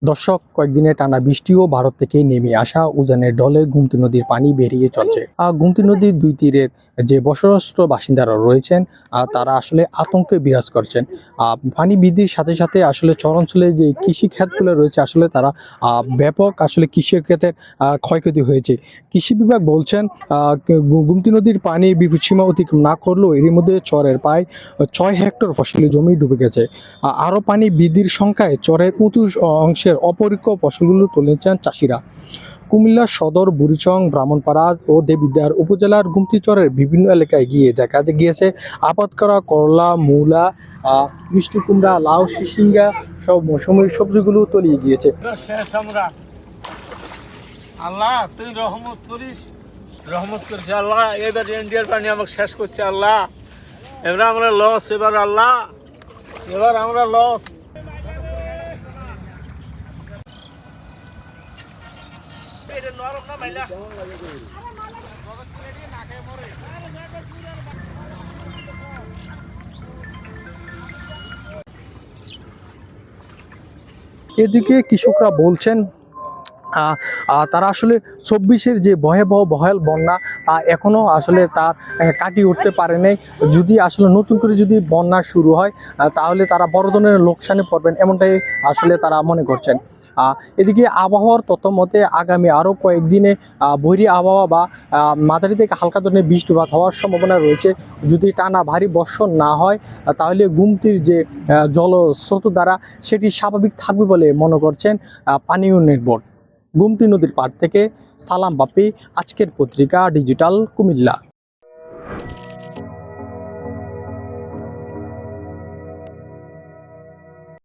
দর্শক, কয়েকদিনের টানা বৃষ্টি ও ভারত থেকে নেমে আসা উজানের ঢলে গোমতী নদীর পানি বেরিয়ে চলছে। গোমতী নদীর দুই তীরের যে বসবাসরত বাসিন্দারা রয়েছেন তারা আসলে আতঙ্কে বিরাজ করছেন। পানি বৃদ্ধির সাথে সাথে আসলে চরাঞ্চলে যে কৃষি ক্ষেতগুলো রয়েছে আসলে তারা ব্যাপক আসলে কৃষি ক্ষেতের ক্ষয়ক্ষতি হয়েছে। কৃষি বিভাগ বলছেন গোমতী নদীর পানি বিপদসীমা অতিক্রম না করলেও এর মধ্যে চরের প্রায় 6 হেক্টর ফসলি জমি ডুবে গেছে। আরও পানি বৃদ্ধির সংখ্যায় চরের উঁচু অংশের অপরিক্ষ ফসলগুলো তুলেছেন চাষিরা। কুমিল্লা সদর, বুড়িচং, ব্রাহ্মণপাড়া ও দেবিদ্বার উপজেলার গুমতিচরের বিভিন্ন এলাকায় গিয়ে দেখা গিয়েছে আবাদ করা করলা, মূলা, মিষ্টি কুমড়া, লাউ, সিসিঙ্গা সব মৌসুমী সবজিগুলো তলিয়ে গিয়েছে। শেষ আমরা আল্লাহ তুই রহমত করিস, রহমত করিস আল্লাহ। এবার ইন্ডিয়ার পানি আমাকে শেষ করছে আল্লাহ। এবার আমরা লস, এবার আল্লাহ, এবার আমরা লস। এদিকে কৃষকরা বলছেন তারা আসলে 24-এর যে ভয়াবহ বন্যা এখনো আসলে তার কাটিয়ে উঠতে পারে নাই। যদি আসলে নতুন করে যদি বন্যা শুরু হয় তাহলে তারা বড় ধরনের লোকসানে পড়বেন, এমনটাই আসলে তারা মনে করছেন। এদিকে আবহাওয়ার তথ্য মতে আগামী আরও কয়েকদিনে বৈরী আবহাওয়া বা মাঝারি থেকে হালকা ধরনের বৃষ্টিপাত হওয়ার সম্ভাবনা রয়েছে। যদি টানা ভারী বর্ষণ না হয় তাহলে গুমতির যে জলস্রোত দ্বারা সেটি স্বাভাবিক থাকবে বলে মনে করছেন পানি উন্নয়ন বোর্ড। গুমতি নদীর পাড় থেকে সালাম বাপি, আজকের পত্রিকা ডিজিটাল, কুমিল্লা।